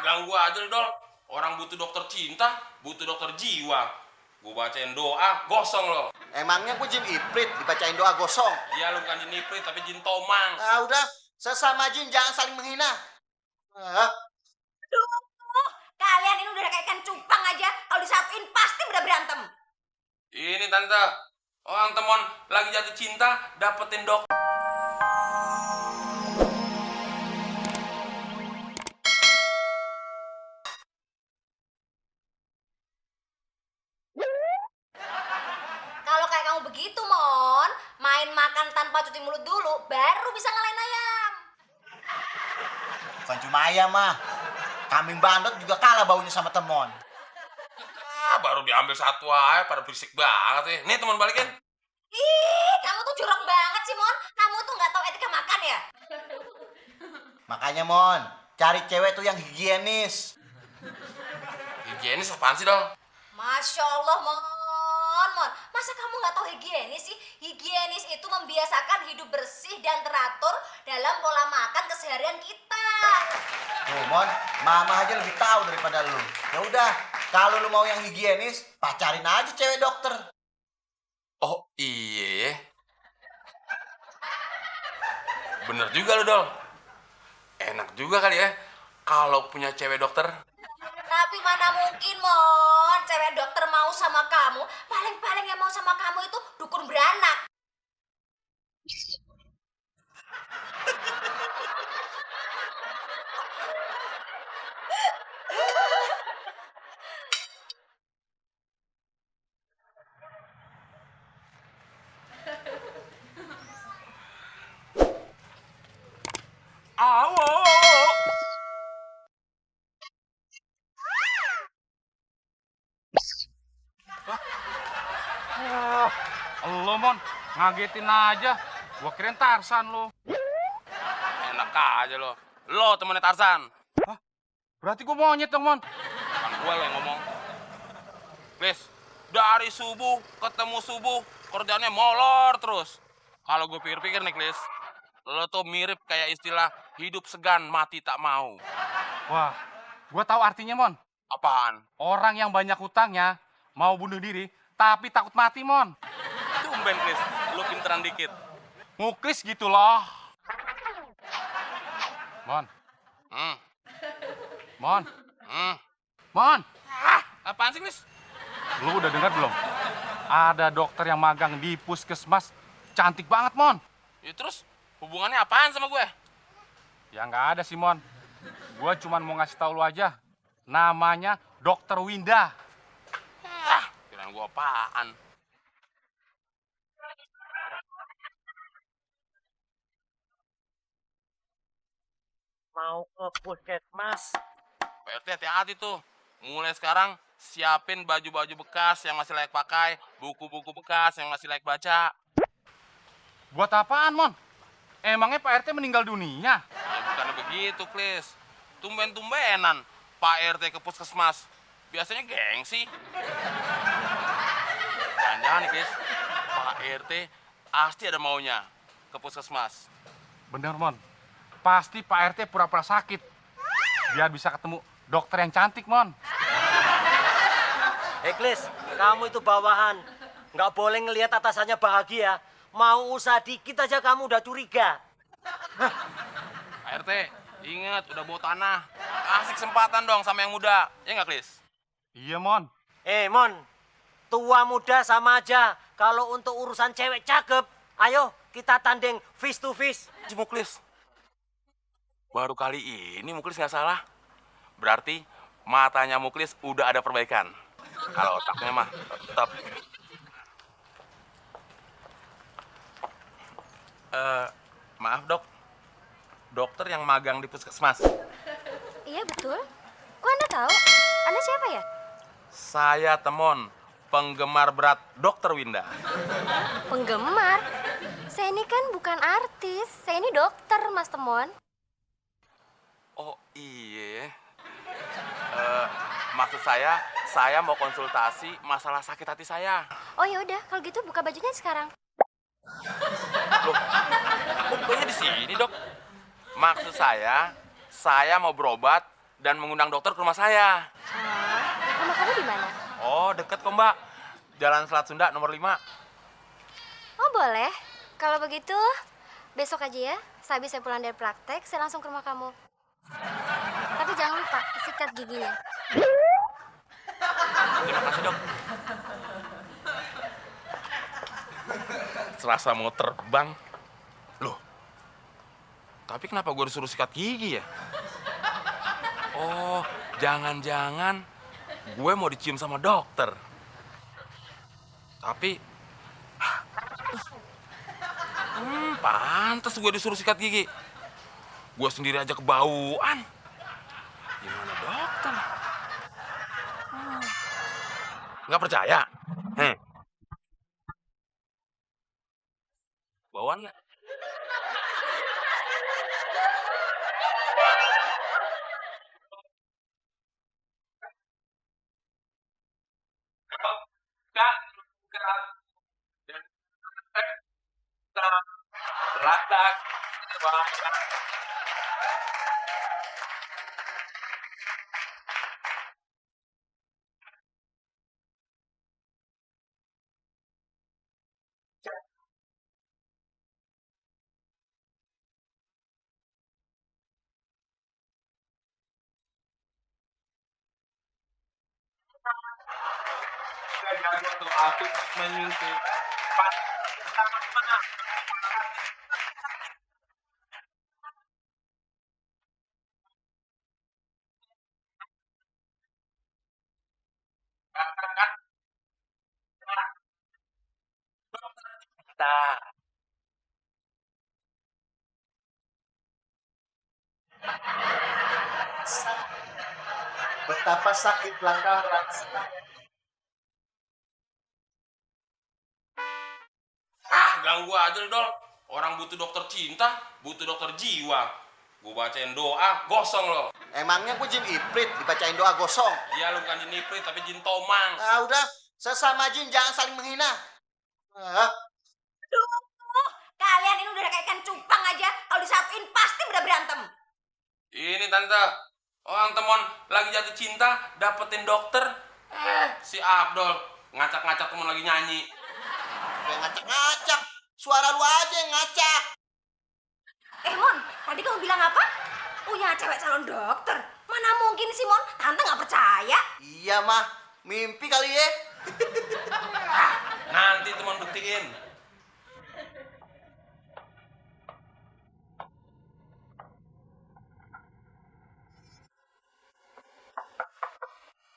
ganggu aja lu, Dol. Orang butuh dokter cinta, butuh dokter jiwa. Gue bacain doa, gosong lo. Emangnya gue jin iprit dibacain doa gosong? Iya, lu bukan jin iprit, tapi jin tomang. Ah udah, sesama jin jangan saling menghina. Ah, Aduh, kalian ini udah kayak ikan cupang aja. Kalau disatuin pasti udah berantem. Ini tante, orang temon lagi jatuh cinta, dapetin dokter. Kalau kayak kamu begitu, Mon, main makan tanpa cuci mulut dulu, baru bisa ngalahin ayam. bukan cuma ayam mah. Kambing bandot juga kalah baunya sama temon. Baru diambil satu aja, pada berisik banget ya. Nih teman balikin. Ih, kamu tuh jorok banget sih, Mon. Kamu tuh nggak tahu etika makan ya? Makanya Mon, cari cewek tuh yang higienis. Higienis apaan sih, Dol? Masya Allah, Mon. Masa kamu nggak tahu higienis sih? Higienis itu membiasakan hidup bersih dan teratur dalam pola makan keseharian kita. Tuh Mon, mama aja lebih tahu daripada lu. Ya udah, kalau lu mau yang higienis, pacarin aja cewek dokter. Oh iya. Bener juga lu, Dol. Enak juga kali ya kalau punya cewek dokter. Tapi mana mungkin, Mon, cewek dokter mau sama kamu. Paling-paling yang mau sama kamu itu dukun beranak. Awo. Lo Mon, ngagetin aja. Gua kirain Tarsan lo. Enak aja lo. Lo temennya Tarzan. Berarti gua monyet dong Mon. Kan gue lo yang ngomong. Please, dari subuh ketemu subuh, kerjaannya molor terus. Kalau gue pikir-pikir nih, Klis, lo tuh mirip kayak istilah hidup segan, mati tak mau. Wah, gua tahu artinya Mon. Apaan? Orang yang banyak hutangnya mau bunuh diri tapi takut mati Mon. Tumben, Klis, lo pinteran dikit. Muklis gitu loh. Mon, Hmm, Mon, hmm. Mon. Apaan sih, Klis? Lu udah dengar belum? Ada dokter yang magang di puskesmas. Cantik banget Mon. Ya terus, hubungannya apaan sama gue? Ya nggak ada sih Mon. Gua cuman mau ngasih tahu lu aja. Namanya Dokter Winda. Kirain gue apaan? Mau ke puskesmas. Pak RT hati-hati tuh. Mulai sekarang siapin baju-baju bekas yang masih layak pakai, buku-buku bekas yang masih layak baca. Buat apaan Mon? Emangnya Pak RT meninggal dunia? Ya bukannya begitu, Klis. Tumben-tumbenan Pak RT ke puskesmas. Biasanya gengsi. Jangan-jangan nih, Klis. Pak RT pasti ada maunya ke puskesmas. Bener Mon. Pasti Pak RT pura-pura sakit. Biar bisa ketemu dokter yang cantik Mon. Klis, kamu itu bawahan. Nggak boleh ngelihat atasannya bahagia. Mau usaha dikit aja kamu udah curiga. Pak RT, ingat udah bawa tanah. Kasih kesempatan dong sama yang muda. Ya nggak, Klis? Iya Mon. Mon, tua muda sama aja. Kalau untuk urusan cewek cakep, ayo kita tanding face to face. Muklis. Baru kali ini Muklis nggak salah. Berarti matanya Muklis udah ada perbaikan. Kalau otaknya mah tetap. Maaf dok, dokter yang magang di puskesmas. Iya, betul. Kok Anda tahu? Anda siapa ya? Saya Temon, penggemar berat dokter Winda. Penggemar? Saya ini kan bukan artis. Saya ini dokter, Mas Temon. Oh iya. Maksud saya mau konsultasi masalah sakit hati saya. Oh ya udah, kalau gitu buka bajunya sekarang. Loh, kok bukanya di sini dok? Maksud saya mau berobat dan mengundang dokter ke rumah saya. Rumah kamu di mana? Oh, deket kok, Mbak. Jalan Selat Sunda nomor 5. Oh, boleh. Kalau begitu, besok aja ya. Sehabis saya pulang dari praktek, saya langsung ke rumah kamu. Tapi jangan lupa, sikat giginya. Terima kasih, Dok. Serasa mau terbang. Loh, tapi kenapa gue disuruh sikat gigi ya? Oh, jangan-jangan gue mau dicium sama dokter. Tapi, pantas gue disuruh sikat gigi. Gue sendiri aja kebauan. Gimana dokter? Nggak percaya? Bauan nggak? Aku menyuntik. Betapa sakit langkah raksasa. Ganggu aja lu, Dol. Orang butuh dokter cinta, butuh dokter jiwa. Gue bacain doa, gosong lo. Emangnya gue jin iprit dibacain doa gosong? Iya, lu bukan jin iprit, tapi jin tomang. Ah udah, sesama jin jangan saling menghina. Ah, Aduh, kalian ini udah kayak ikan cupang aja. Kalau disatuin pasti udah berantem. Ini, Tante. Orang temon lagi jatuh cinta, dapetin dokter. Si Abdul ngacak-ngacak temen lagi nyanyi. kayak ngacak-ngacak. Suara lu aja yang ngacak. Mon, tadi kamu bilang apa? Punya cewek calon dokter? Mana mungkin sih, Mon? Tante nggak percaya. Iya mah, mimpi kali ya. Nanti temen buktiin.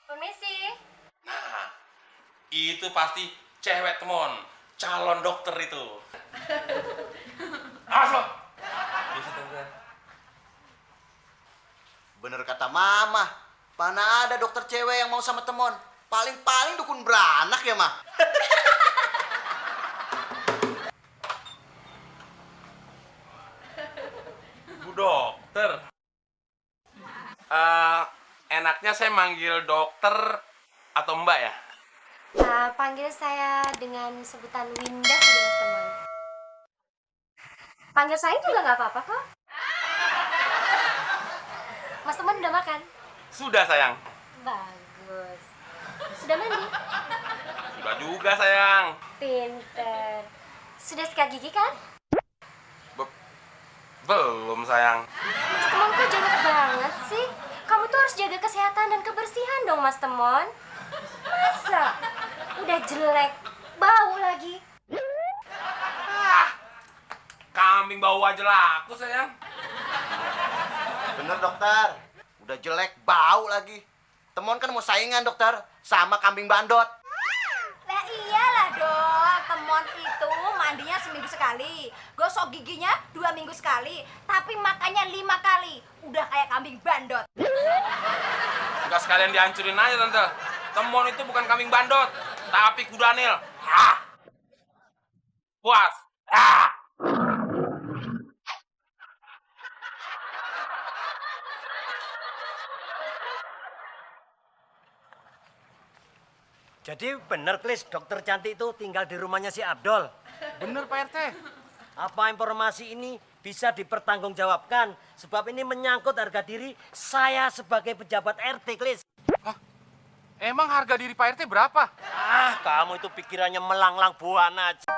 Permisi. Itu pasti cewek temon, calon dokter itu. Awas lo. Bisa, Tante. Bener kata mama, mana ada dokter cewek yang mau sama temon. Paling-paling dukun beranak ya mah. Bu dokter. Enaknya saya manggil dokter atau mbak ya? Panggil saya dengan sebutan Winda saja, Mas Teman. Panggil saya juga nggak apa-apa kok. Mas Teman udah makan? Sudah, sayang. Bagus. Sudah mandi? Sudah juga, sayang. Pinter. Sudah sikat gigi kan? Belum, sayang. Mas Temon kok jaga banget sih? Kamu tuh harus jaga kesehatan dan kebersihan dong, Mas Temon. Masa? Udah jelek, bau lagi. Kambing bau aja laku, sayang. Bener dokter, udah jelek bau lagi. Temon kan mau saingan dokter sama kambing bandot. Lah iyalah dong, Temon itu mandinya seminggu sekali, gosok giginya 2 minggu sekali, tapi makannya 5 kali. Udah kayak kambing bandot. Enggak sekalian dihancurin aja, Tante. Temon itu bukan kambing bandot, tapi kuda nil. Puas. Jadi bener, Klis, dokter cantik itu tinggal di rumahnya si Abdul. Bener Pak RT. Apa informasi ini bisa dipertanggungjawabkan. Sebab ini menyangkut harga diri saya sebagai pejabat RT, Klis. Emang harga diri Pak RT berapa? Ah, kamu itu pikirannya melanglang buana aja.